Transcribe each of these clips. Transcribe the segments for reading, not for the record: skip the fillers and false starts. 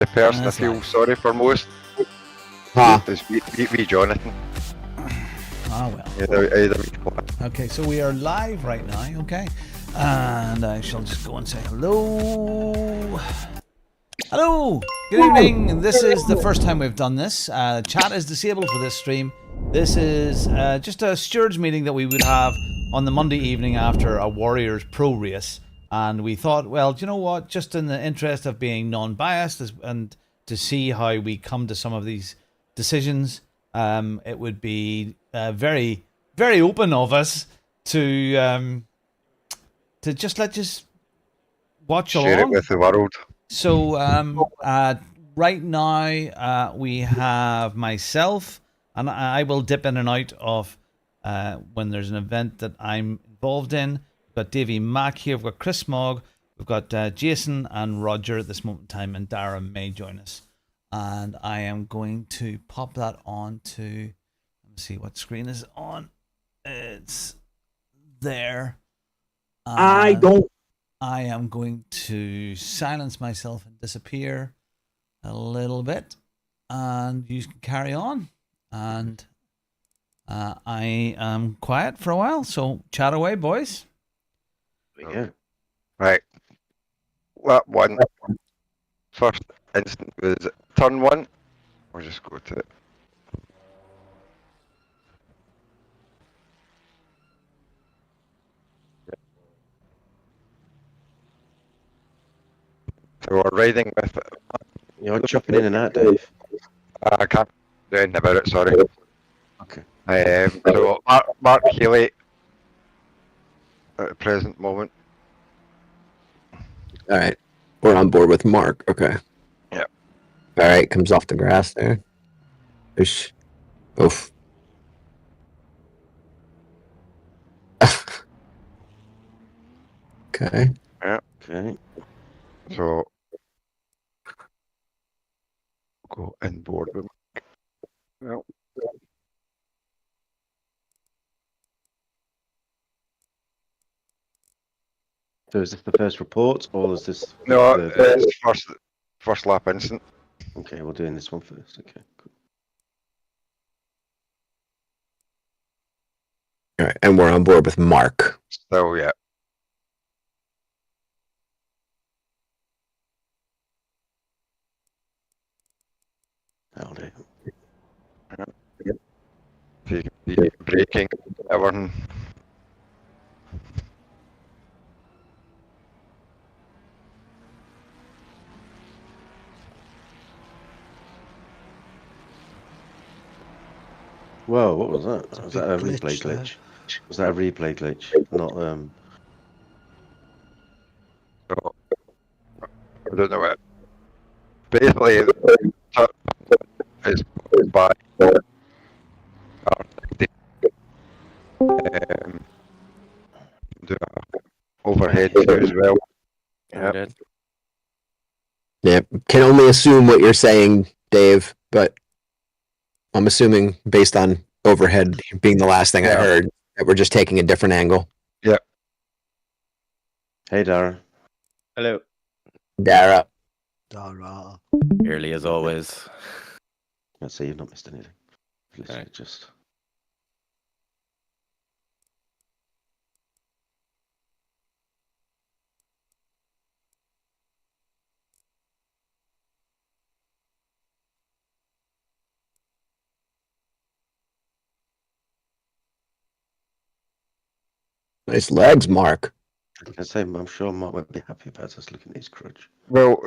The person I feel sorry for most is me, Jonathan. Ah, well. Okay, so we are live right now, okay? And I shall just go and say hello. Hello! Good evening. This is the first time we've done this. Chat is disabled for this stream. This is just a stewards meeting that we would have on the Monday evening after a Warriors Pro race. And we thought, well, do you know what? Just in the interest of being non-biased and to see how we come to some of these decisions, it would be very, very open of us to just watch along. Share it with the world. So right now we have myself, and I will dip in and out of when there's an event that I'm involved in. We've got Davey Mack here, we've got Chris Mogg, we've got Jason and Roger at this moment in time, and Dara may join us. And I am going to pop that on to, let me see what screen is on. It's there. I am going to silence myself and disappear a little bit, and you can carry on. And I am quiet for a while, so chat away, boys. Yeah. Right. Lap one. First instant was turn one. We'll just go to it. So we're riding with it. You're jumping in and out, Dave. I can't do anything about it, sorry. Okay. So Mark Healy at the present moment. All right, we're on board with Mark. Okay. Yeah. All right, comes off the grass there. Oof. Oof. Okay. Yeah. Okay. So go in board with Mark. Well. So is this the first report, or is this? No, it's first lap instant. Okay, we're doing this one first. Okay, cool. All right, and we're on board with Mark. So yeah. That'll do. The braking, everything. Whoa, what was that? Was that a replay glitch? Was that a replay glitch? Not So, I don't know what. Basically, it's by do overhead too as well. Yeah. Yeah, can only assume what you're saying, Dave, but I'm assuming based on overhead being the last thing I heard that we're just taking a different angle. Yeah. Hey, Dara. Hello. Dara. Dara. Early as always. Let's say you've not missed anything. Right. Just. Nice legs, Mark. I say, I'm sure Mark would be happy about us looking at his crutch. Well,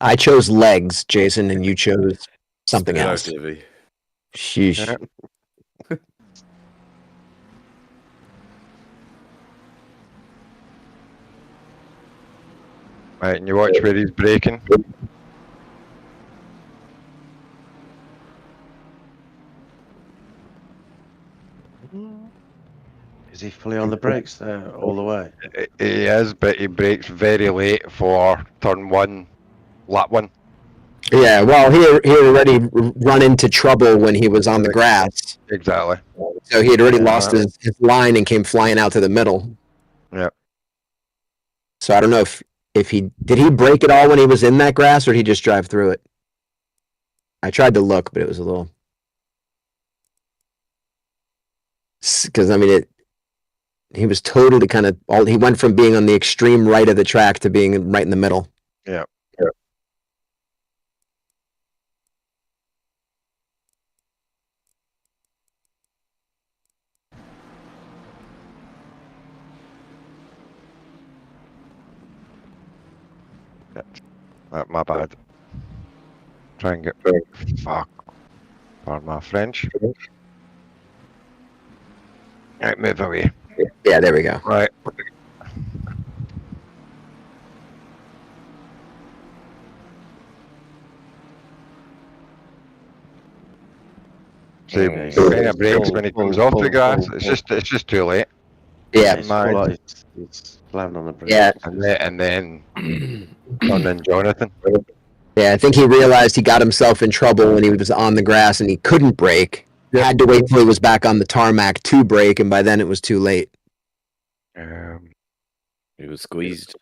I chose legs, Jason, and you chose something else. Sheesh. right, and you watch where he's braking. Is he fully on the brakes there all the way? He is, but he brakes very late for turn one, lap one. Yeah, well, he had already run into trouble when he was on the grass. Exactly. So he had already lost his line and came flying out to the middle. Yeah. So I don't know if he did he brake at all when he was in that grass, or did he just drive through it? I tried to look, but it was a little. Because I mean, he was totally kind of he went from being on the extreme right of the track to being right in the middle. Yeah. My bad. Try and get fuck. Pardon my French. Right, move away. Yeah, there we go. Right. See, Okay. kind of breaks when he comes off the grass. It's just too late. Yeah, It's all right. It's slamming on the brake. yeah, And then on Jonathan. yeah. I think he realized he got himself in trouble when he was on the grass and he couldn't brake. Had to wait till he was back on the tarmac to brake, and by then it was too late. He was squeezed.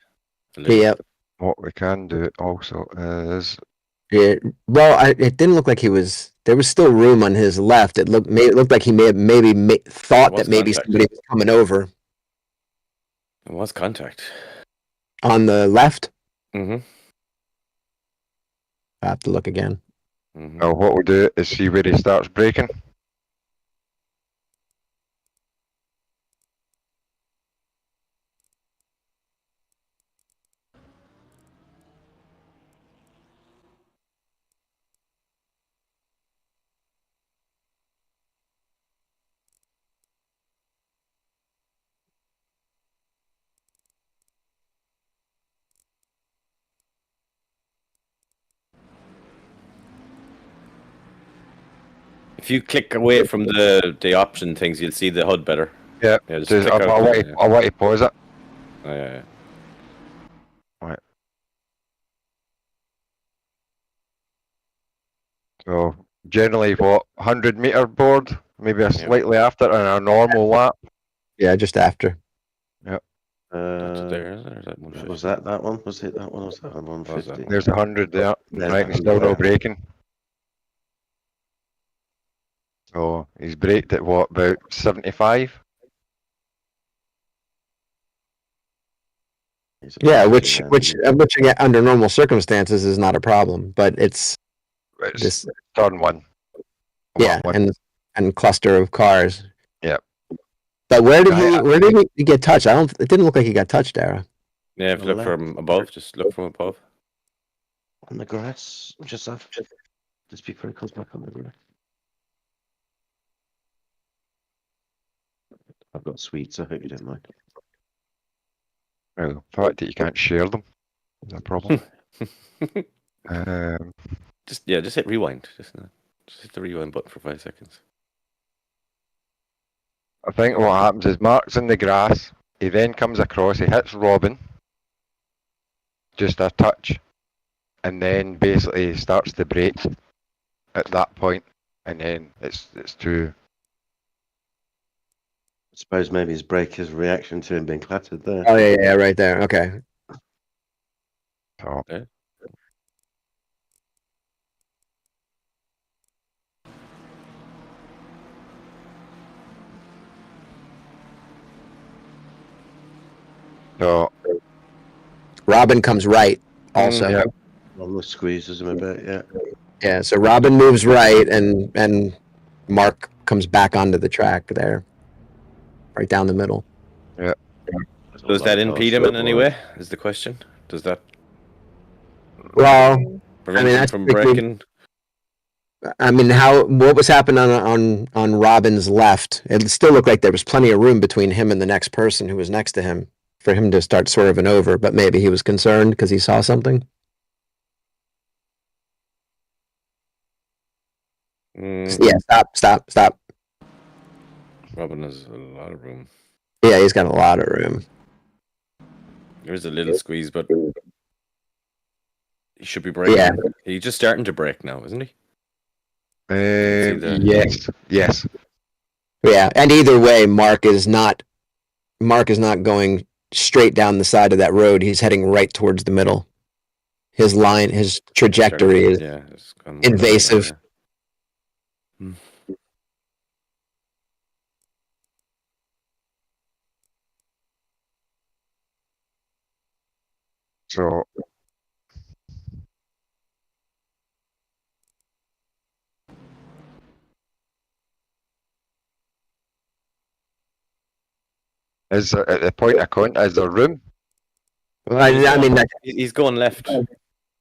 Yeah. What we can do also is Yeah. Well, it didn't look like he was. There was still room on his left. It looked like he thought that maybe contact. somebody was coming over It was contact. on the left. Mm-hmm. I have to look again. Mm-hmm. now what we'll do is see where he starts braking. If you click away from the option things, you'll see the HUD better. Yeah, just just, click I out want to pause it. Oh, yeah. Right. So generally, what 100-meter board, maybe a slightly after, and a normal lap. Yeah, just after. That's there, is there? Is that 150? Was that one? Was it that one? Was that 150? There's 100 there. There's Right, 100 still no there. braking. So he's braked at what, about 75? Yeah, which again, under normal circumstances is not a problem, but it's It's this. turn one. Yeah, and cluster of cars. Yeah. But where did he get touched? It didn't look like he got touched, Dara. Yeah, if you look from above, just look from above. On the grass, just before he comes back on the grass. I've got sweets, I hope you don't mind. Well, the fact that you can't share them is a problem. Just hit rewind. Just hit the rewind button for 5 seconds. I think what happens is Mark's in the grass, he then comes across, he hits Robin, just a touch, and then basically he starts to brake at that point, and then it's too... I suppose maybe his brake is a reaction to him being clattered there. Oh yeah, right there. Okay. So, Okay. so Robin comes right also. yeah. Almost squeezes him a bit, yeah. Yeah, so Robin moves right and Mark comes back onto the track there. Right down the middle. Does that impede him in any way? Is the question. Does that Well, prevent him that's from quickly- braking? I mean, what was happening on Robin's left? It still looked like there was plenty of room between him and the next person who was next to him for him to start swerving over, but maybe he was concerned because he saw something. Yeah, stop. Robin has a lot of room. Yeah, he's got a lot of room. There's a little squeeze, but he should be braking. Yeah. He's just starting to brake now, isn't he? Yes. Yeah, and either way, Mark is not going straight down the side of that road. He's heading right towards the middle. His trajectory is it's gone more invasive. down, So is there, at the point of contact, is there room? Well, I mean, he's going left.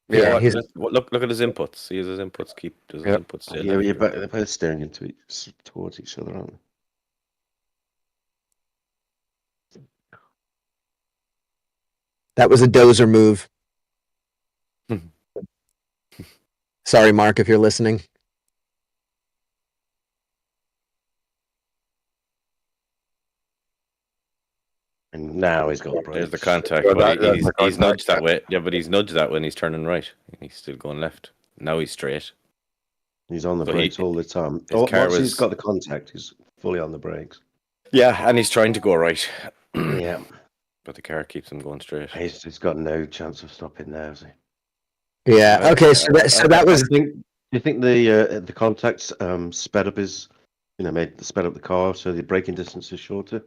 yeah, Look at his inputs. See his inputs does his inputs stay Yeah, left. they're both staring towards each other, aren't they? that was a dozer move. Sorry, Mark, if you're listening. And now he's got There's the brakes. contact. Well, But that's he's the contact. nudged that way. Yeah, but he's nudged that way and he's turning right. He's still going left. Now he's straight. He's on the So brakes all the time. his car Once he's was- got the contact, he's fully on the brakes. Yeah, and he's trying to go right. Yeah. But the car keeps him going straight. He's got no chance of stopping now, has he? Yeah. Okay. So that was. Do you think the contacts sped up sped up the car so the braking distance is shorter?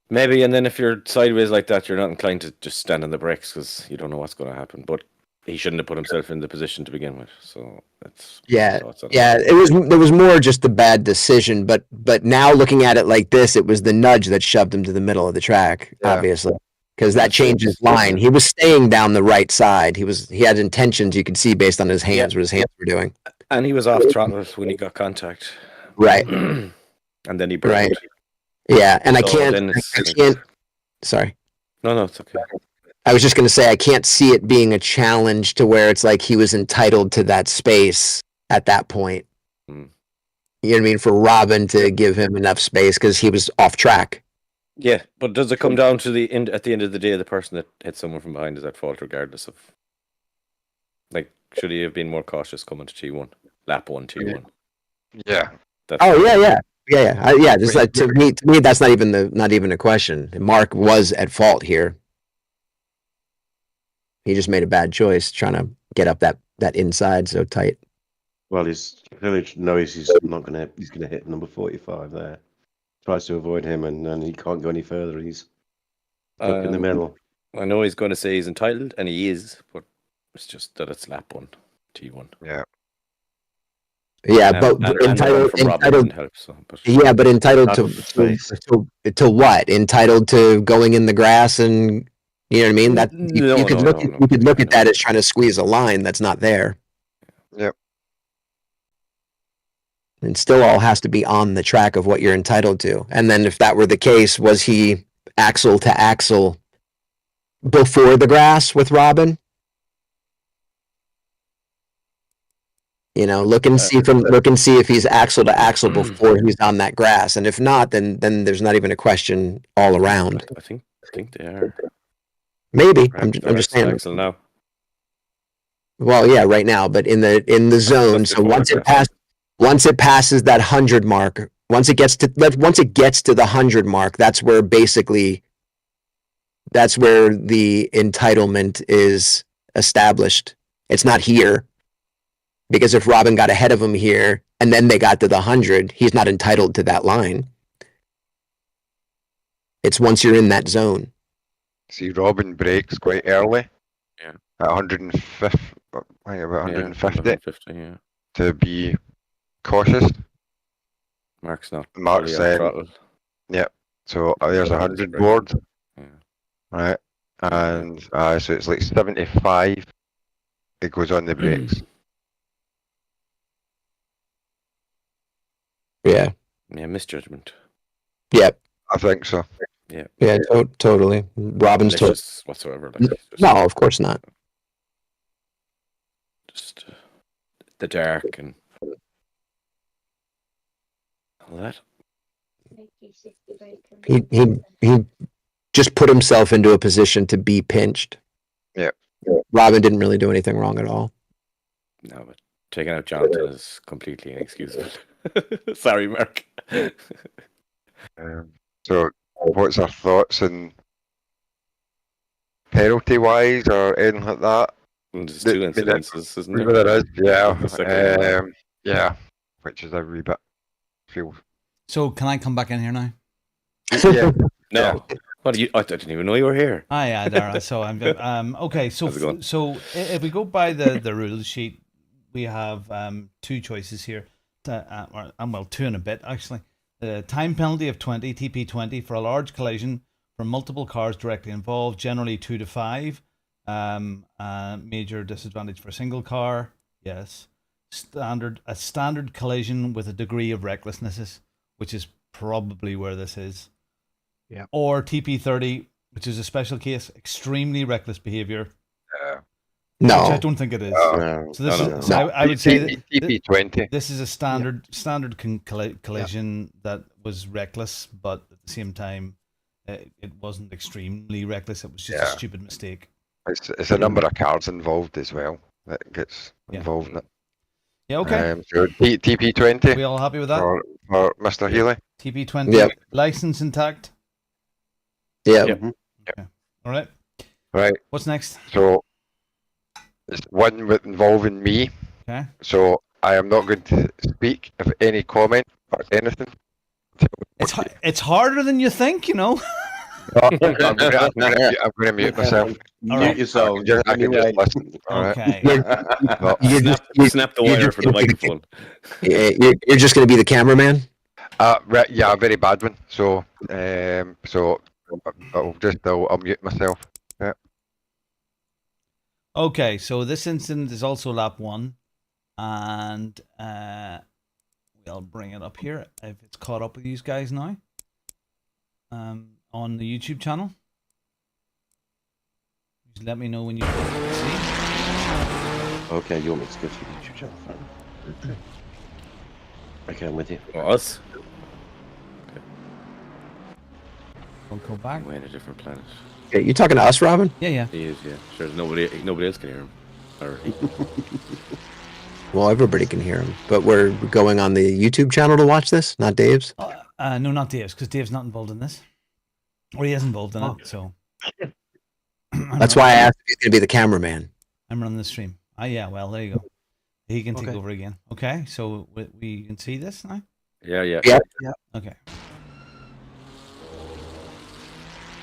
Maybe, and then if you're sideways like that, you're not inclined to just stand on the brakes because you don't know what's going to happen. But he shouldn't have put himself in the position to begin with. So that's Yeah. thoughts on it. Yeah, there was more just a bad decision, but now looking at it like this, it was the nudge that shoved him to the middle of the track, Yeah. obviously, because that changed his line. He was staying down the right side. He had intentions you could see based on his hands, what his hands were doing. And he was off throttle when he got contact. Right. And then he Right. braked. Yeah, and I So can't. then I can't. Sorry. No, it's okay. I was just going to say I can't see it being a challenge to where it's like he was entitled to that space at that point. Mm. You know what I mean? For Robin to give him enough space because he was off track. Yeah, but does it come down to the end? At the end of the day, the person that hit someone from behind is at fault, regardless of. Like, should he have been more cautious coming to T1, lap 1, T1? Yeah. That's Oh yeah. Just like to me, that's not even a question. Mark was at fault here. He just made a bad choice trying to get up that inside so tight. Well, he's clearly knows he's gonna hit number 45 there. Tries to avoid him, and then he can't go any further. He's stuck in the middle. I know he's going to say he's entitled, and he is, but it's just that it's lap 1, T1. Yeah. Yeah, but and entitled. from Robin didn't help, but Yeah, but entitled Out of the space. to what? Entitled to going in the grass and you know what I mean? That you could look at that as trying to squeeze a line that's not there. Yep. And still all has to be on the track of what you're entitled to. And then if that were the case, was he axle to axle before the grass with Robin? You know, look and see if he's axle to axle before he's on that grass. And if not, then there's not even a question all around. I think they are. Maybe. I'm just saying. Axel now. Well, yeah, right now, but in the zone. So once it passes that 100 mark, once it gets to the 100 mark, that's where the entitlement is established. It's not here. Because if Robin got ahead of him here and then they got to the 100, he's not entitled to that line. It's once you're in that zone. See, Robin brakes quite early. Yeah. At 150, I think about 150, 150, yeah. to be cautious. Mark's not. Mark's fully on saying, throttle. yeah. So there's a 100 Great. board, Yeah. right? And so it's like 75. It goes on the brakes. Yeah. Yeah, misjudgment. Yep. I think so. Yeah. Yeah, totally. Robin's told. Malicious whatsoever. Like, just, No, of course not. Just the dark and all that. He just put himself into a position to be pinched. Yeah. Robin didn't really do anything wrong at all. No, but taking out Jonathan is completely inexcusable. Sorry, Mark. So what's our thoughts on penalty wise or anything like that. And there's two incidences, isn't Maybe there? there is, yeah. The second one. Yeah, which is a wee bit feels. So can I come back in here now? Yeah. No. What do you? I didn't even know you were here. Yeah, there. So I'm okay. So How's it going? so if we go by the rule sheet, we have two choices here, well, two and a bit actually. The time penalty of 20 TP20 for a large collision for multiple cars directly involved, generally 2 to 5. Major disadvantage for a single car. Yes. A standard collision with a degree of recklessness, which is probably where this is. Yeah. Or TP30, which is a special case, extremely reckless behavior. Which I No. don't think it is. No, So this no, is. So I would say that TP20. this is a standard collision that was reckless, but at the same time, it wasn't extremely reckless. It was just a stupid mistake. It's a number of cars involved as well that gets involved in it. Yeah. Okay. So TP20 We all happy with that? for Mr. Healy. TP20 Yep. license intact. Yeah. Yep. All right. Right. What's next? So it's one with involving me. Okay. So I am not going to speak of any comment or anything. It's harder than you think, you know. I'm going to mute myself. All Mute right. yourself. I can just listen. All right. Okay. Snap the wire for the microphone. You're just going to be the cameraman? Right, yeah, a very bad one. So I'll mute myself. Yeah. Okay, so this incident is also lap 1, and we'll bring it up here if it's caught up with you guys now. On the YouTube channel. Just let me know when you see. Okay, you want me to go to the YouTube channel? Okay, I'm with you. Us? We'll go back. We're in a different planet. Okay, you talking to us, Robin? Yeah. He is, yeah. Sure, nobody else can hear him. Or he. Well, everybody can hear him, but we're going on the YouTube channel to watch this, not Dave's. No, not Dave's, because Dave's not involved in this. Or he is involved in it, so. That's why I asked if he's going to be the cameraman. I'm running the stream. Yeah, well, there you go. He can take over again. Okay, so we can see this now? Yeah. Okay.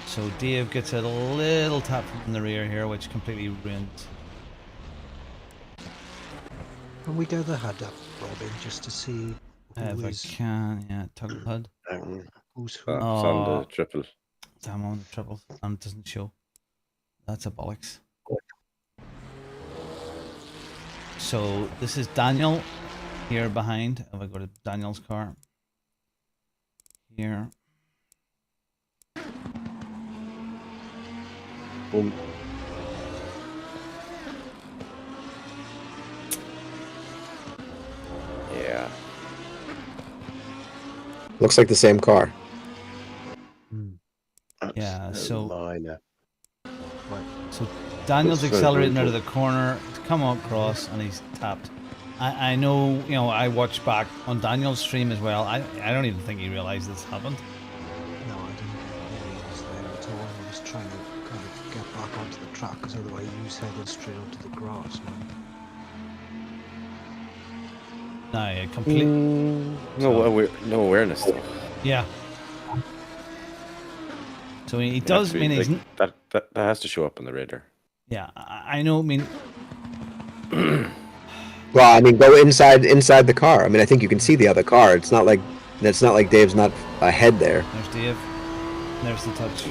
So Dave gets a little tap from the rear here, which completely ruins. Can we go the HUD up, Robin, just to see If I can, yeah, toggle HUD. who's who? It's on the triple. Damn, on the triple, and it doesn't show. That's a bollocks. So this is Daniel here behind. If I go to Daniel's car here. Yeah. Looks like the same car. Yeah, so Minor. so Daniel's That's so accelerating out of brutal. the corner to come across, and he's tapped. I know, you know, I watched back on Daniel's stream as well. I don't even think he realized this happened. No, I didn't know he was there at all. I was trying to kind of get back onto the track, because otherwise you was headed straight onto the grass, man. No, yeah, complete. No awareness though. Yeah. So he does. I mean, he's. That has to show up on the radar. Yeah, I know. I mean, Well, I mean, go inside the car. I mean, I think you can see the other car. It's not like Dave's not ahead there. there's Dave. There's the touch.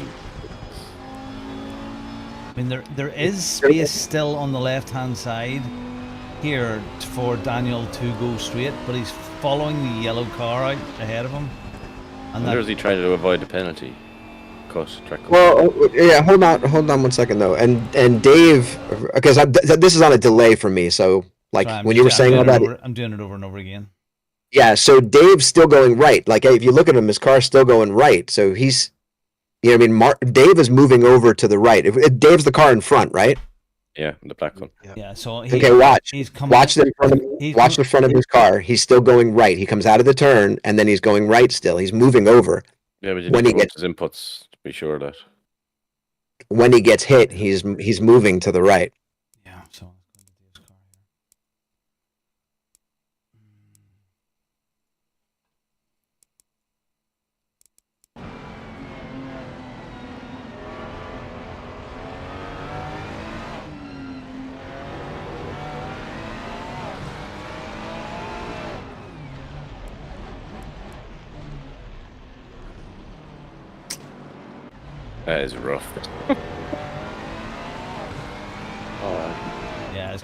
I mean, there is space still on the left-hand side here for Daniel to go straight, but he's following the yellow car out ahead of him. And Wonder is he trying to avoid the penalty? Track. Well, yeah. Hold on 1 second though. And Dave, because this is on a delay for me. So like sorry, when you were saying all that, I'm doing it over and over again. yeah. So Dave's still going right. Like if you look at him, his car's still going right. So he's, you know, what I mean, Dave is moving over to the right. If Dave's the car in front, right? Yeah, the black one. Yeah. So Okay, watch. He's coming. Watch the front of his car. He's still going right. He comes out of the turn and then he's going right still. He's moving over. Yeah, but you When need he to watch gets- his inputs to be sure that. when he gets hit, he's moving to the right. Yeah, so let's go to Dave's car here. That is rough. Yeah,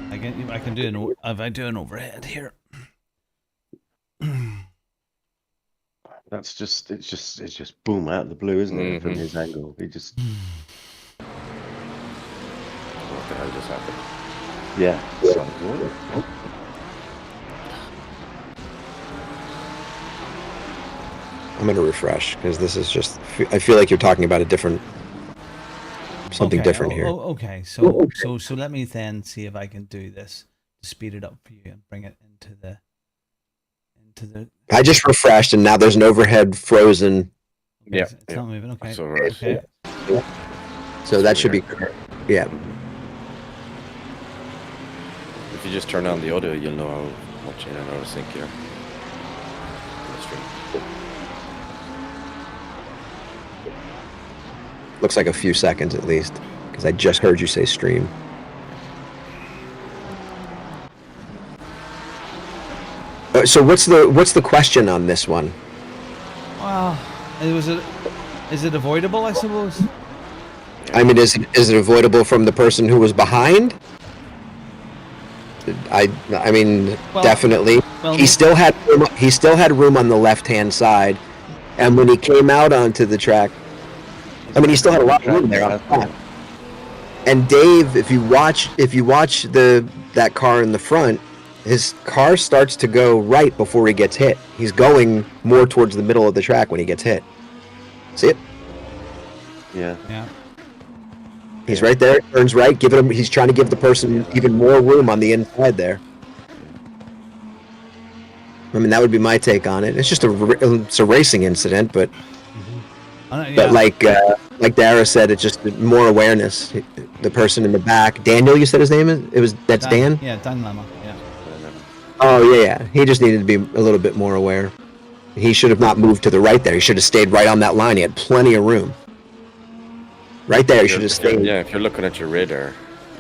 I can do if I do an overhead here. That's just it's just boom out of the blue, isn't it? From his angle, he just. What the hell just happened? Yeah. I'm gonna refresh because this is just. I feel like you're talking about something different here. Okay, so let me then see if I can do this to speed it up for you and bring it into the. I just refreshed and now there's an overhead frozen. Okay, it's not moving. Okay. Okay. So that should be. Yeah. If you just turn on the audio, you'll know how much in and out of sync you're. Looks like a few seconds at least, because I just heard you say stream. So what's the question on this one? Well, is it avoidable? I suppose. I mean, is it avoidable from the person who was behind? I mean, definitely. He still had room on the left-hand side, and when he came out onto the track. I mean, he still had a lot of room there on top. And Dave, if you watch that car in the front, his car starts to go right before he gets hit. He's going more towards the middle of the track when he gets hit. See it? Yeah. He's right there, turns right, he's trying to give the person even more room on the inside there. I mean, that would be my take on it. It's just a racing incident, but like Dara said, it's just more awareness. The person in the back, Daniel, you said his name is? That's Dan? Yeah, Dan Lama, yeah. Oh, yeah. He just needed to be a little bit more aware. He should have not moved to the right there. He should have stayed right on that line. He had plenty of room. Right there, he should have stayed. Yeah, if you're looking at your radar,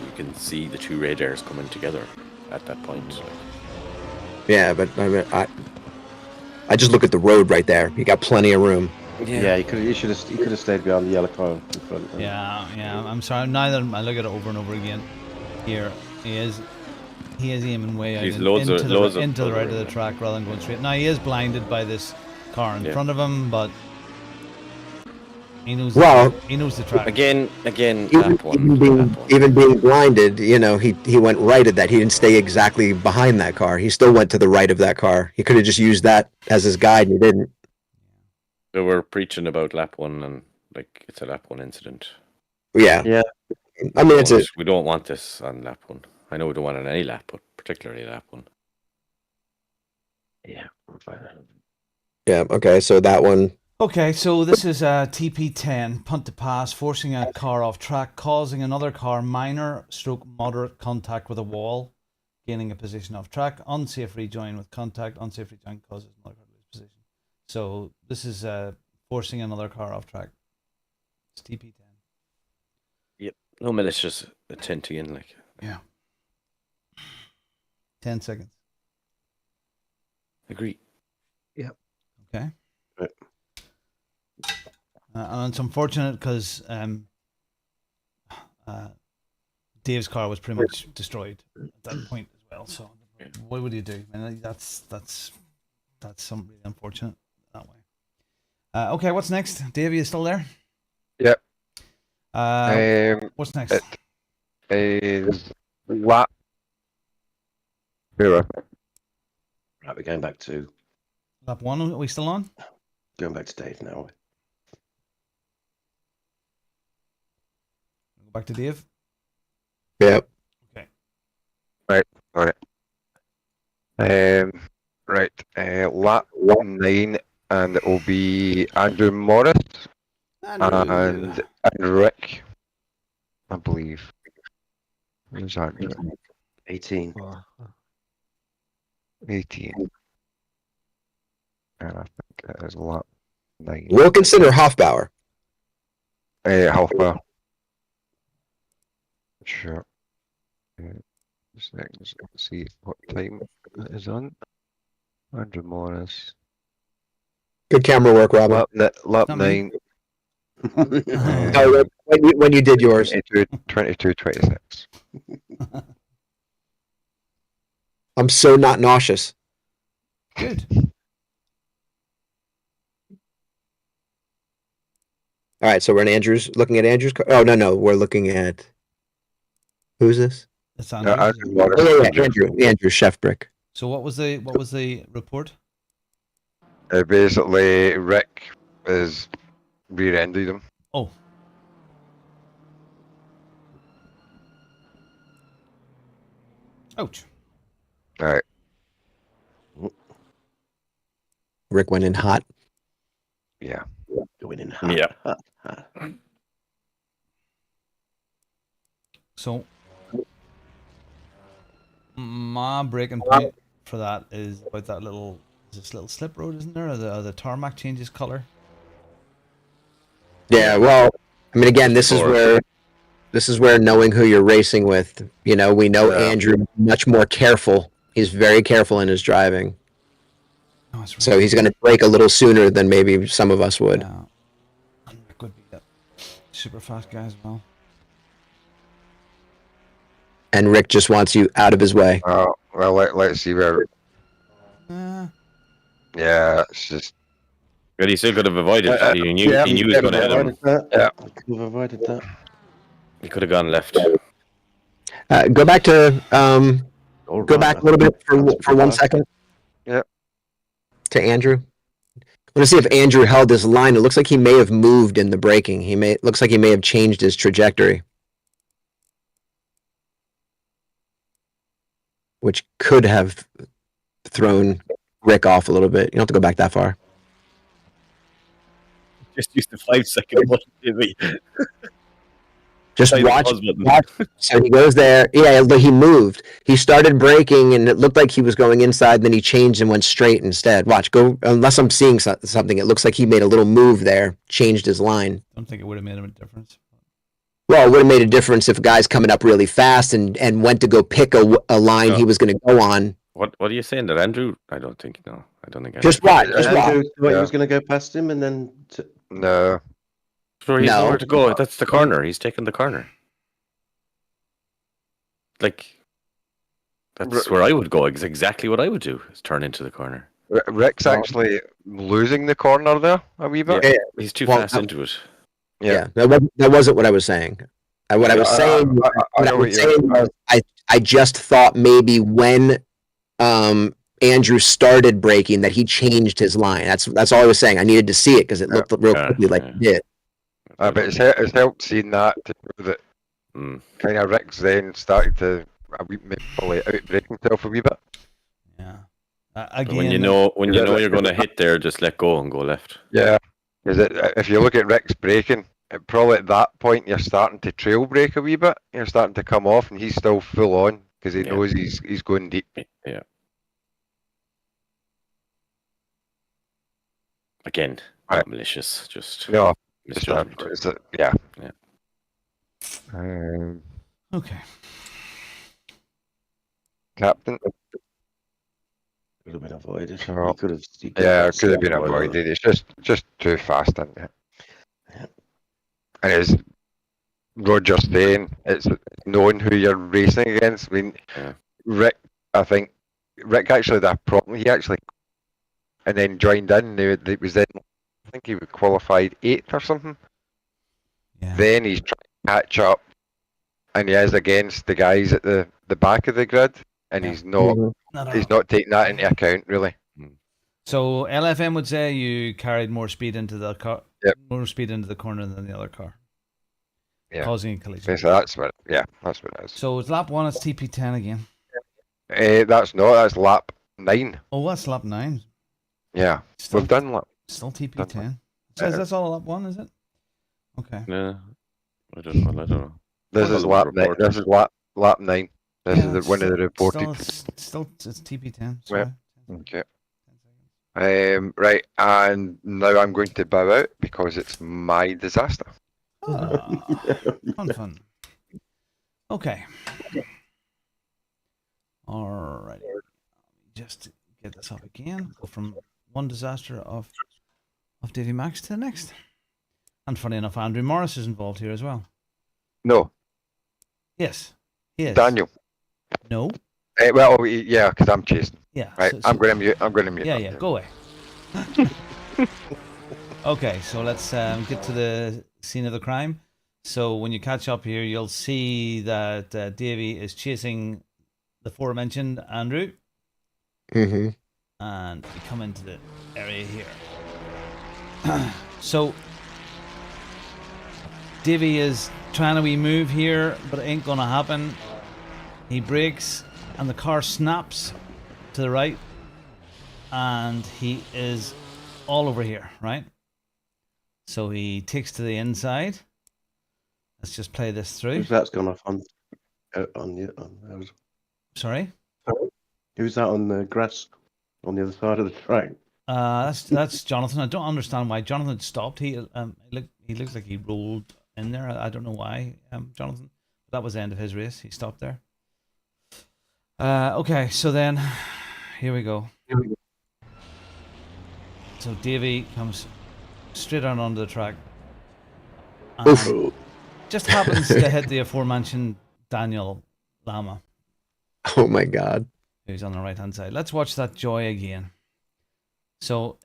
you can see the two radars coming together at that point. Yeah, but I just look at the road right there. You got plenty of room. Yeah, he could have stayed behind the yellow car in front. Yeah. I'm sorry. Now that I look at it over and over again, here he is aiming way out into the right of the track rather than going straight. Now he is blinded by this car in front of him, but he knows the track. Again, even being blinded, he went right at that. He didn't stay exactly behind that car. He still went to the right of that car. He could have just used that as his guide, and he didn't. So we're preaching about lap one, and it's a lap one incident. Yeah. I mean, we don't want this on lap one. I know we don't want it on any lap, but particularly lap one. Yeah, we're fine. Yeah. Okay. So that one. Okay, so this is TP10, punt to pass, forcing a car off track, causing another car minor/moderate contact with a wall, gaining a position off track, unsafe rejoin with contact, unsafe rejoin causes another car to lose position. So this is forcing another car off track. It's TP10. Yep, no malicious intent again, Yeah. 10 seconds. Agree. Yep. Okay. Right. And it's unfortunate because Dave's car was pretty much destroyed at that point as well. So what would you do? I mean, that's something really unfortunate that way. Okay, what's next? Dave, are you still there? Yep. What's next? Lap. Right, we're going back to Lap 1. Are we still on? Going back to Dave now. Go back to Dave. Yep. Okay. Right. Got it. Lap 9, and it will be Andrew Morris and Rick I believe. Where's Andrew? 18. Well, 18. And I think it is lap 9. We'll consider Hofbauer. Half Sure. Let's see what time it is on. Andrew Morris. Good camera work, Robin. Lap Not me. 9. Oh, when you did yours. 22:26. I'm so not nauseous. Good. All right, so we're in Andrew's, looking at Andrew's car. Oh, no, we're looking at, who's this? That's Andrew. Andrew Morris. Oh, yeah, Andrew Chef Brick. So what was the report? Basically, Rick is rear-ended him. Oh. Ouch. Alright. Rick went in hot. Yeah. Going in Yeah. So my breaking point for that is about that little slip road, isn't there? Or the tarmac changes color. Yeah, well, I mean, again, this is where knowing who you're racing with, we know Yeah. Andrew much more careful. He's very careful in his driving. Oh, that's right. So he's going to brake a little sooner than maybe some of us would. Yeah. And Rick would be that super fast guy as well. And Rick just wants you out of his way. Well, let's see where. Yeah, it's just. But he still could have avoided it. He knew he was going to hit him. Yeah. We've avoided that. He could have gone left. Go back to All go right, back I a little think bit for that's 1 fine. second. Yep. To Andrew. I want to see if Andrew held his line. It looks like he may have moved in the braking. Looks like he may have changed his trajectory, which could have thrown Rick off a little bit. You don't have to go back that far. Just used the 5-second button, did we? Just Play the watch. pause button. So he goes there. Yeah, he moved. He started braking, and it looked like he was going inside. Then he changed and went straight instead. Watch, go. Unless I'm seeing something, it looks like he made a little move there, changed his line. Don't think it would have made a difference. Well, it would have made a difference if a guy's coming up really fast and went to go pick a line he was going to go on. What are you saying? That Andrew? I don't think. Just watch. Just watch. Andrew thought he Yeah. was going to go past him and then. No. Sure, he's No. nowhere to go. That's the corner. He's taking the corner. Like, that's where I would go. It's exactly what I would do. Is turn into the corner. Rick's actually losing the corner there a wee bit. Yeah. Yeah. He's too Well, fast into it. Yeah, that wasn't what I was saying. What I was saying, was, I just thought maybe when Andrew started braking that he changed his line. That's all I was saying. I needed to see it because it looked real quickly like he did. But it's helped seeing that to show that kind of Rick's then started to probably outbrake himself a wee bit. Yeah. But Again, when you know you're going to hit there, just let go and go left. Yeah, because if you look at Rick's braking, probably at that point you're starting to trail brake a wee bit. You're starting to come off, and he's still full on because he knows he's going deep. Yeah. Again, not malicious, just No, misjudgment. yeah. Yeah. Okay. Captain. Could have been avoided. Oh. He could have. Yeah, could have been avoided. It's just too fast, isn't it? Yeah. And as Roger's saying, it's knowing who you're racing against. I mean, Rick, I think Rick actually had a problem. He actually and then joined in. It was then, I think he was qualified 8th or something. Yeah. Then he's trying to catch up, and he is against the guys at the back of the grid, and he's not. He's not taking that into account, really. So LFM would say you carried more speed into the car, more speed into the corner than the other car, causing a collision. So that's what it is. So it's lap 1. It's TP10 again. That's lap 9. Oh, that's lap 9. Yeah, Still, we've done lap. Still TP10. It says that's all lap 1, is it? Okay. Yeah, I don't know. This is lap 9. This is lap 9. This is one of the reported. Still, it's TP10. Right. Sorry. Okay. Right, and now I'm going to bow out because it's my disaster. Fun. Okay. Alright. Just get this up again. Go from one disaster of Davy Max to the next. And funny enough, Andrew Morris is involved here as well. No. Yes. He is. Daniel. No. Well, yeah, because I'm chasing. Yeah. Right. I'm going to mute. Yeah. Go away. Okay, so let's get to the scene of the crime. So when you catch up here, you'll see that Davy is chasing the aforementioned Andrew. Mm-hmm. And we come into the area here. So Davy is trying to move here, but it ain't gonna happen. He brakes and the car snaps to the right, and he is all over here, right? So he takes to the inside. Let's just play this through. That's gone off on Sorry? Who's that on the grass on the other side of the track? That's Jonathan. I don't understand why Jonathan stopped. He looks like he rolled in there. I don't know why, Jonathan. That was the end of his race. He stopped there. Okay, so then here we go. So Davy comes straight on onto the track. Just happens to hit the aforementioned Daniel Lama. Oh my God. Who's on the right hand side. Let's watch that joy again. So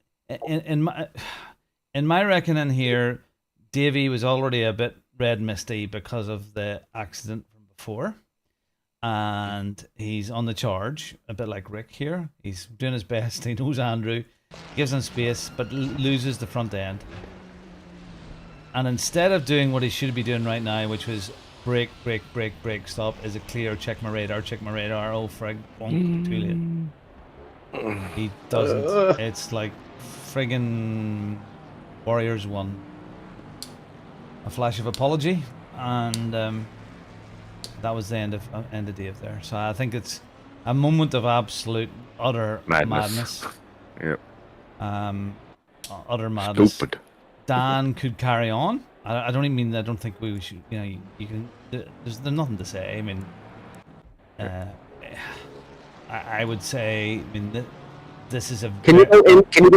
in my reckoning here, Davy was already a bit red misty because of the accident from before. And he's on the charge, a bit like Rick here. He's doing his best. He knows Andrew, gives him space, but loses the front end. And instead of doing what he should be doing right now, which was brake, stop, is it clear, check my radar, oh frig, bonk, too late. He doesn't. It's like friggin' Warriors 1. A flash of apology, and that was the end of Dave there. So I think it's a moment of absolute utter madness. Yep. Utter madness. Stupid. Dan could carry on. I don't even mean. I don't think we should. You know, you can. There's nothing to say. I mean, I would say. I mean, this is a. Can you go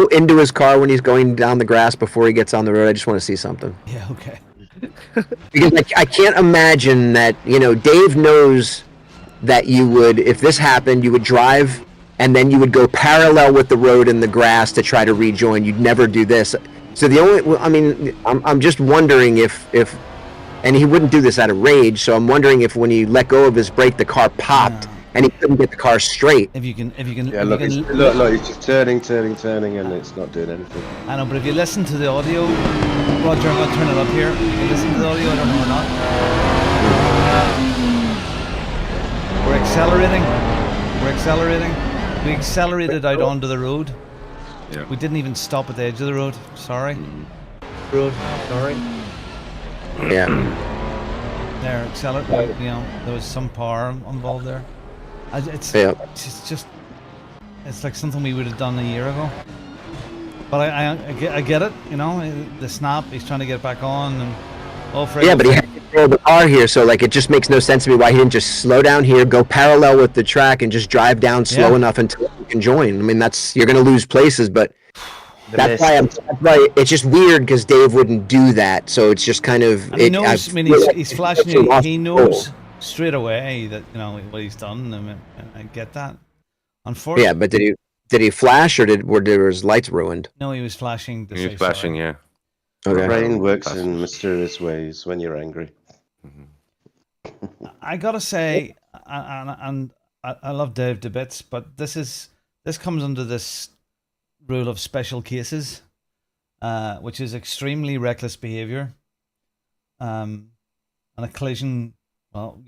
into his car when he's going down the grass before he gets on the road? I just want to see something. Yeah. Okay. Because I can't imagine that, Dave knows that you would, if this happened, you would drive and then you would go parallel with the road in the grass to try to rejoin. You'd never do this. So I'm just wondering if, and he wouldn't do this out of rage, so I'm wondering if when he let go of his brake, the car popped and he couldn't get the car straight. If you can. Yeah, look, he's just turning, and it's not doing anything. I know, but if you listen to the audio, Roger, I'm going to turn it up here. If you listen to the audio, I don't know or not. We're accelerating. We accelerated out onto the road. Yeah. We didn't even stop at the edge of the road. Sorry. Yeah. There, accelerate. There was some power involved there. It's like something we would have done a year ago. But I get it, the snap. He's trying to get back on, and yeah, but he had to control the car here, so it just makes no sense to me why he didn't just slow down here, go parallel with the track, and just drive down slow enough until you can join. I mean, you're going to lose places, but that's why it's just weird because Dave wouldn't do that. So it's just kind of. And he knows. He's flashing. He knows straight away that what he's done. I get that. Unfortunately. Yeah, but did he flash or were his lights ruined? No, he was flashing. He was flashing, sorry. yeah. Okay. Brain works in mysterious ways when you're angry. I gotta say, and I love Dave to bits, but this comes under this rule of special cases, which is extremely reckless behavior. And a collision, well,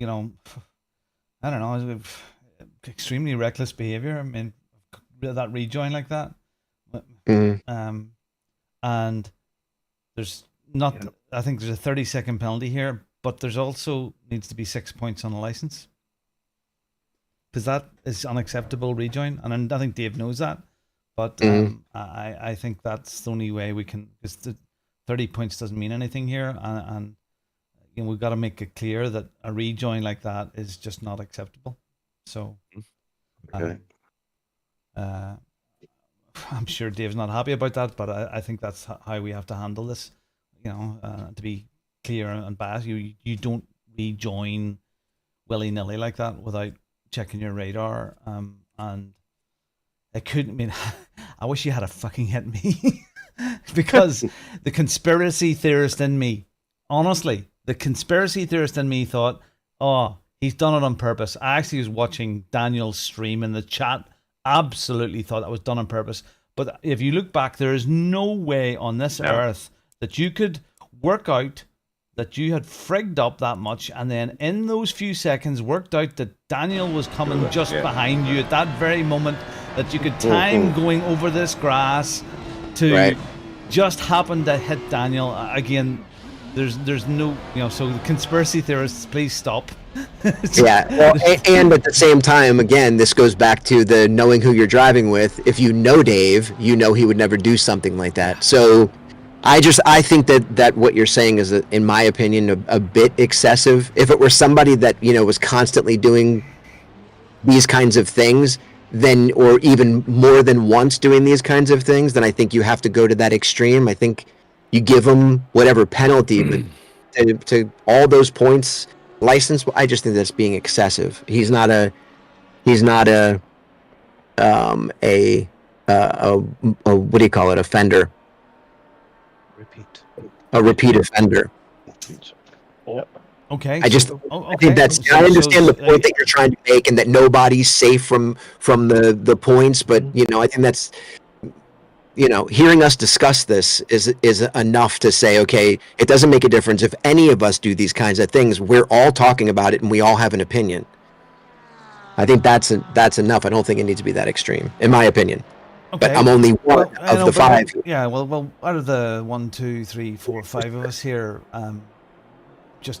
I don't know, extremely reckless behavior. I mean, that rejoin like that. And there's not. I think there's a 30-second penalty here, but there's also needs to be 6 points on a license. Because that is unacceptable rejoin, and I think Dave knows that. But I think that's the only way we can, because the 30 points doesn't mean anything here, and you know, we've got to make it clear that a rejoin like that is just not acceptable. So, Okay. I'm sure Dave's not happy about that, but I think that's how we have to handle this. You know, to be clear and biased, you don't rejoin willy-nilly like that without checking your radar. And it couldn't mean. I wish you had a fucking hit me, because the conspiracy theorist in me, honestly, the conspiracy theorist in me thought, oh, he's done it on purpose. I actually was watching Daniel's stream in the chat. Absolutely thought that was done on purpose. But if you look back, there is no way on this earth that you could work out that you had frigged up that much, and then in those few seconds worked out that Daniel was coming just behind you at that very moment, that you could time going over this grass to just happen to hit Daniel. Again, there's no, you know, so the conspiracy theorists, please stop. Yeah, well, and at the same time, again, this goes back to the knowing who you're driving with. If you know Dave, you know he would never do something like that. So I think that what you're saying is, in my opinion, a bit excessive. If it were somebody that, you know, was constantly doing these kinds of things, then, or even more than once doing these kinds of things, then I think you have to go to that extreme. I think you give them whatever penalty, but to all those points license, I just think that's being excessive. He's not a what do you call it, offender? A repeat offender. Okay. I think that's. I understand the point that you're trying to make, and that nobody's safe from the points, but you know, I think that's, you know, hearing us discuss this is enough to say, okay, it doesn't make a difference if any of us do these kinds of things. We're all talking about it, and we all have an opinion. I think that's enough. I don't think it needs to be that extreme, in my opinion. Okay. But I'm only one of the five. Yeah, well, out of the 1, 2, 3, 4, 5 of us here, just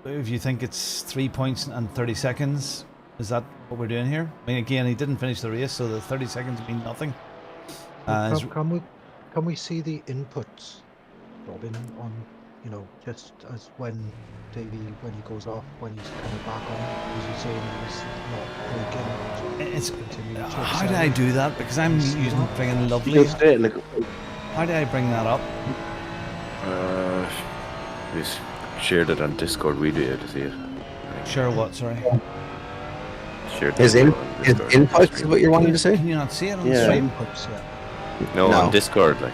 if you think it's 3 points and 30 seconds, is that what we're doing here? I mean, again, he didn't finish the race, so the 30 seconds mean nothing. Can we see the inputs, Robin, on, you know, just as when Davey, when he goes off, when he's coming back on, as you saying he's not breaking? It's how do I do that? Because I'm using friggin' Lovely. How do I bring that up? We shared it on Discord. We do it to see it. Share what? Sorry. His inputs is what you're wanting to say? Can you not see it on the stream? Inputs, yeah. No, on Discord, like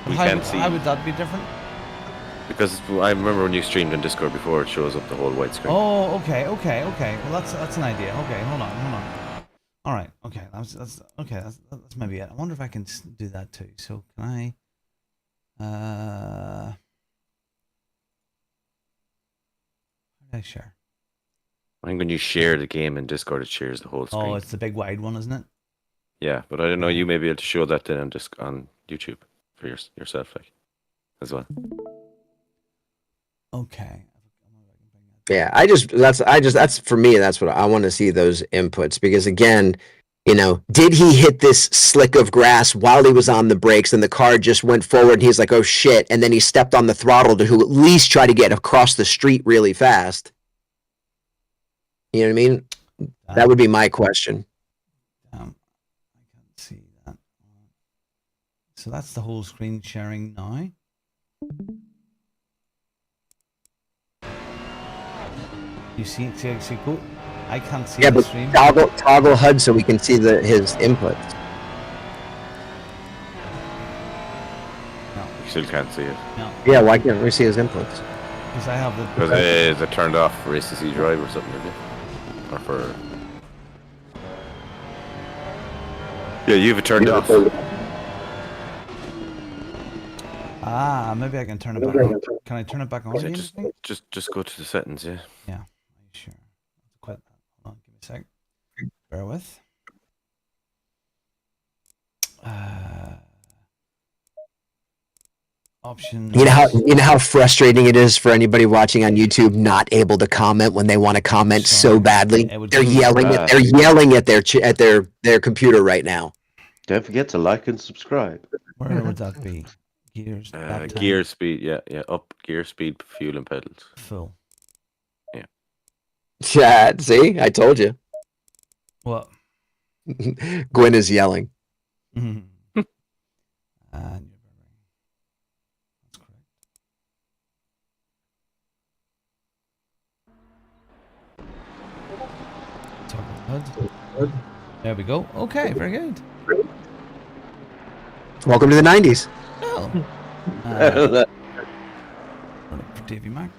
we can't see. How would that be different? Because I remember when you streamed on Discord before, it shows up the whole white screen. Oh, okay. Well, that's an idea. Okay, hold on. All right. Okay, that's maybe it. I wonder if I can do that too. So can I? How do I share? I think when you share the game in Discord, it shares the whole screen. Oh, it's the big wide one, isn't it? Yeah, but I don't know. You may be able to show that then on YouTube for yourself, like, as well. Okay. Yeah, that's for me. That's what I want to see, those inputs, because again, you know, did he hit this slick of grass while he was on the brakes and the car just went forward and he's like, oh shit, and then he stepped on the throttle to at least try to get across the street really fast? You know what I mean? That would be my question. I can't see that. So that's the whole screen sharing now. You see go. I can't see the stream. Toggle HUD so we can see his inputs. No. You still can't see it. No. Yeah, why can't we see his inputs? Because I have the. Because it turned off for Race to See Drive or something, did it? Or for. Yeah, you have it turned off. Ah, maybe I can turn it back on. Can I turn it back on? Yeah, just go to the settings, yeah. Yeah, sure. Quit that. Hold on, give me a sec. Bear with. Options. You know how frustrating it is for anybody watching on YouTube not able to comment when they want to comment so badly. They're yelling at their computer right now. Don't forget to like and subscribe. Where would that be? Gears. Gear speed. Yeah. Up gear speed, fuel and pedals. Full. Yeah. Chat. See, I told you. What? Gwen is yelling. There we go. Okay, very good. Welcome to the 90s. Oh. For Davy Mac.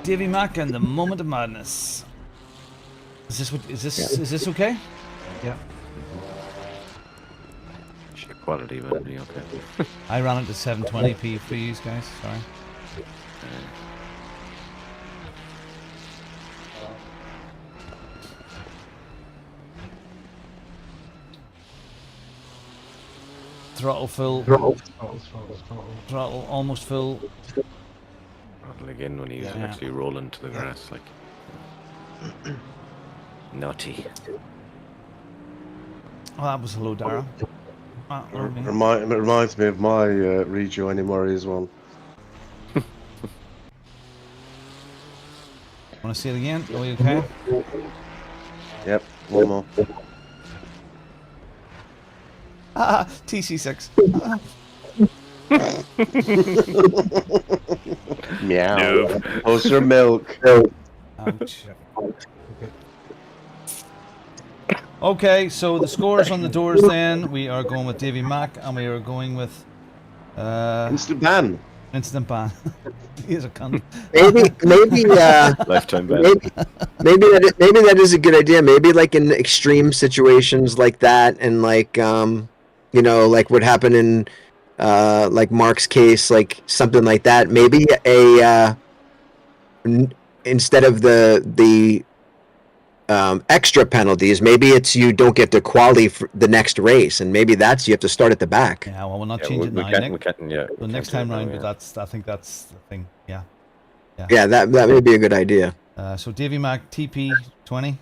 Davy Mac and the moment of madness. Is this okay? Yeah. Shit quality, but it'll be okay. I ran it to 720p for you guys. Sorry. Throttle full. Throttle almost full. Throttle again when he's actually rolling to the grass, like naughty. Oh, that was hello, Dara. It reminds me of my rejoining Warriors one. Want to see it again? Are we okay? Yep, one more. TC6. Meow. No. Ulcer milk. Ouch. Okay, so the scores on the doors then. We are going with Davy Mac and we are going with Instant ban. Instant ban. He is a cunt. Maybe Lifetime ban. maybe that is a good idea. Maybe like in extreme situations like that, and like you know, like what happened in like Mark's case, like something like that. Maybe instead of the extra penalties, maybe it's you don't get to quali for the next race, and maybe that's you have to start at the back. Yeah, well, we'll not change it now, Nick. The next time round, yeah. but I think that's the thing. Yeah. Yeah, that may be a good idea. So Davy Mac TP 20.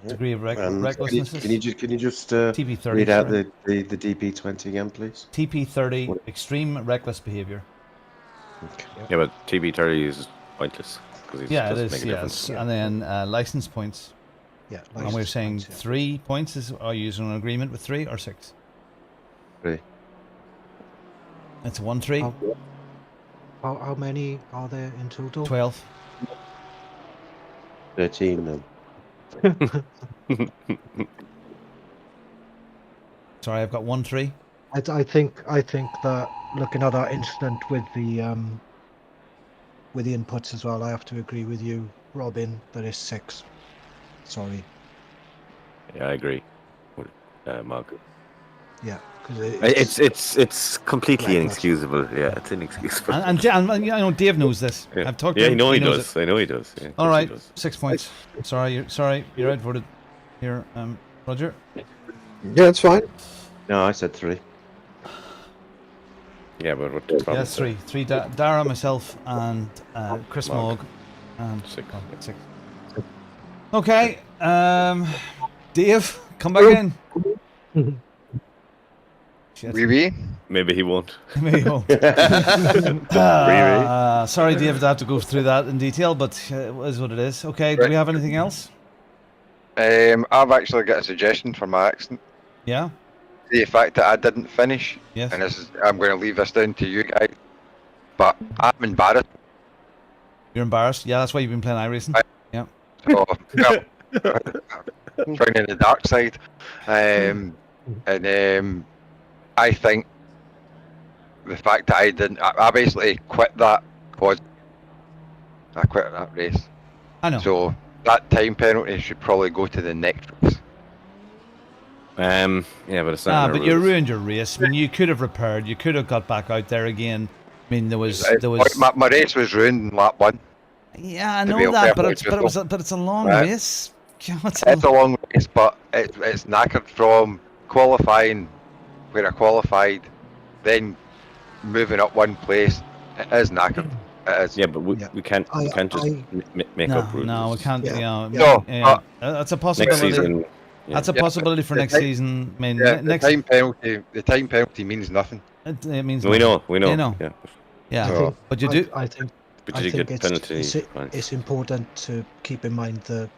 Degree of recklessness. Can you just TP 30. read out the DP20 again, please? TP 30. Extreme reckless behavior. Okay. Yeah, but TB30 is pointless. Yeah, it is. Yes, and then license points. Yeah. And we're saying 3 points. Are you in an agreement with 3 or 6? 3. It's 1-3. How many are there in total? 12. 13 then. Sorry, I've got 1-3. I think that looking at that incident with the inputs as well, I have to agree with you, Robin. That is 6. Sorry. Yeah, I agree. Mark. Yeah, because it's completely inexcusable. Yeah, it's inexcusable. And I know Dave knows this. Yeah. I've talked to him. I know he knows does. I know he does. Yeah, all right, does. 6 points. Sorry, you're outvoted here, Roger. Yeah, that's fine. No, I said 3. Yeah, but what? Yeah, it's 3. 3. Dara, myself, and Chris Mogg. And 6. 6. Okay, Dave, come back in. Wee. Maybe he won't. Maybe he won't. Sorry, Dave, I have to go through that in detail, but it is what it is. Okay, do we have anything else? I've actually got a suggestion for my accident. Yeah? The fact that I didn't finish, Yes. and I'm going to leave this down to you guys, but I'm embarrassed. You're embarrassed? Yeah, that's why you've been playing iRacing. Yeah. So, I'm trying in the dark side. I think the fact that I basically quit that because I quit that race. I know. So that time penalty should probably go to the next race. Yeah, but it's not. But you ruined your race. I mean, you could have repaired. You could have got back out there again. I mean, there was. My race was ruined in lap 1. Yeah, I know that, but it's a long race. It's a long race, but it's knackered from qualifying where I qualified, then moving up one place. It is knackered. It is. Yeah, but we can't just make up rules. No, we can't. Yeah. That's a Next possibility. season. That's a possibility for next season. I mean, The time penalty means nothing. It means We know. Yeah. Yeah, So- but you do. I think But you get penalty. it's important to keep in mind the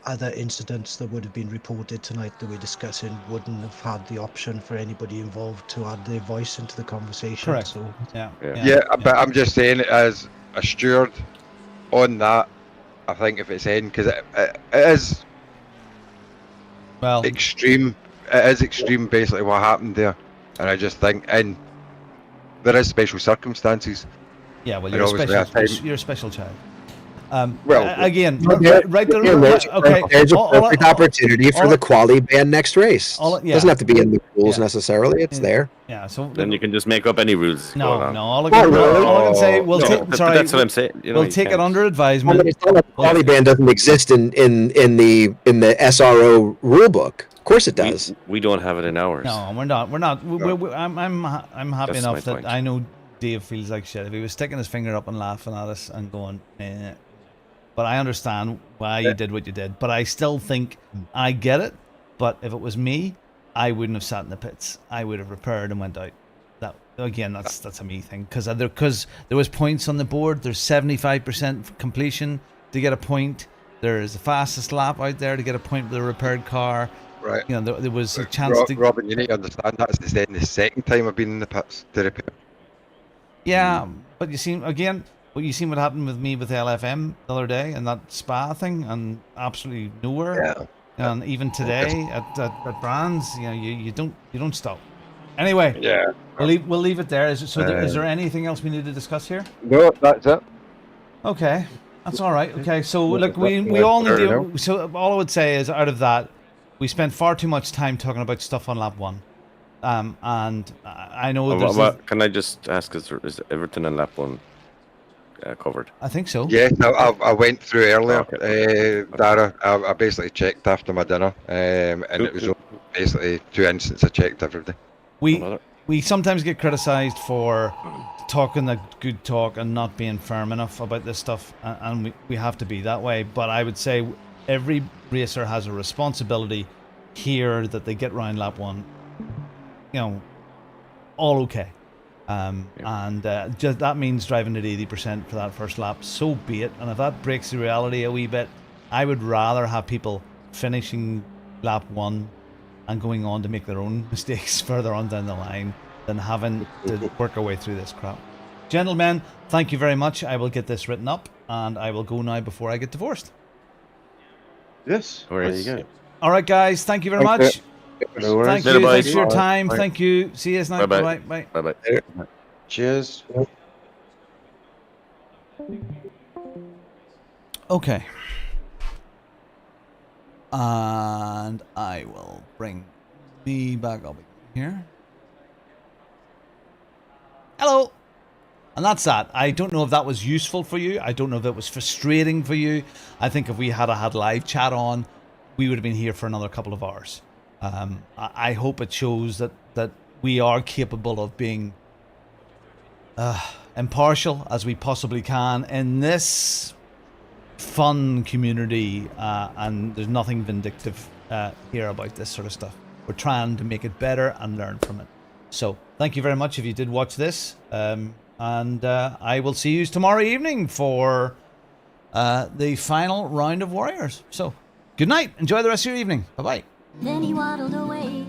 other incidents that would have been reported tonight that we're discussing wouldn't have had the option for anybody involved to add their voice into the conversation. Correct. So Yeah, but I'm just saying, as a steward on that, I think if it's in, because it is Well, extreme. It is extreme, basically, what happened there. And I just think, and there is special circumstances. yeah. Well, and you're a obviously special. at times- You're a special child. Again, There's right there. a perfect opportunity for all- the quali ban next race. yeah. Doesn't have to be in the rules Yeah. necessarily. It's there. Yeah. So Then you can just make up any rules. no. All I really? can say, we'll No, take. but Sorry, that's what I'm saying. You know, we'll you take it can't- under Well, advisement. but it's not like the quali ban doesn't exist in the SRO rule book. Of course it does. We don't have it in ours. No, we're not. I'm happy That's enough my that point. I know Dave feels like shit. If he was sticking his finger up and laughing at us and going, eh. But I understand why you did what you did. But I still think I get it. But if it was me, I wouldn't have sat in the pits. I would have repaired and went out. That again, that's a me thing. Because there was points on the board. There's 75% completion to get a point. There's the fastest lap out there to get a point with a repaired car. Right. You know, there was a chance to. Robin, you need to understand that's the second time I've been in the pits to repair. Yeah, but you see again. Well, you seen what happened with me with LFM the other day and that spa thing, and absolutely nowhere. Yeah. And even today at Brands, you know, you don't stop. Anyway, Yeah. we'll leave it there. Is there anything else we need to discuss here? No, that's it. Okay, that's all right. Okay, so look, we all need to. So all I would say is, out of that, we spent far too much time talking about stuff on lap 1. And I know there's. Can I just ask, is everything on lap 1 covered? I think so. Yes, I went through earlier, Okay. Dara. I basically checked after my dinner, and it was basically 2 instances I checked every day. We sometimes get criticised for talking a good talk and not being firm enough about this stuff, and we have to be that way. But I would say every racer has a responsibility here that they get round lap 1, you know, all okay. And just that means driving at 80% for that first lap, so be it. And if that breaks the reality a wee bit, I would rather have people finishing lap 1 and going on to make their own mistakes further on down the line than having to work our way through this crap. Gentlemen, thank you very much. I will get this written up and I will go now before I get divorced. Yes. There you go. All right, guys. Thank you very much. No worries. Thank you. Later, Thanks bye. for your time. Bye. Thank you. See you tonight. Bye-bye. Bye. Bye-bye. Cheers. Okay. And I will bring me back up here. Hello. And that's that. I don't know if that was useful for you. I don't know if it was frustrating for you. I think if we had had live chat on, we would have been here for another couple of hours. I hope it shows that we are capable of being impartial as we possibly can in this fun community, and there's nothing vindictive here about this sort of stuff. We're trying to make it better and learn from it. So thank you very much if you did watch this, and I will see you tomorrow evening for the final round of Warriors. So good night, enjoy the rest of your evening. Bye bye. Then he waddled away.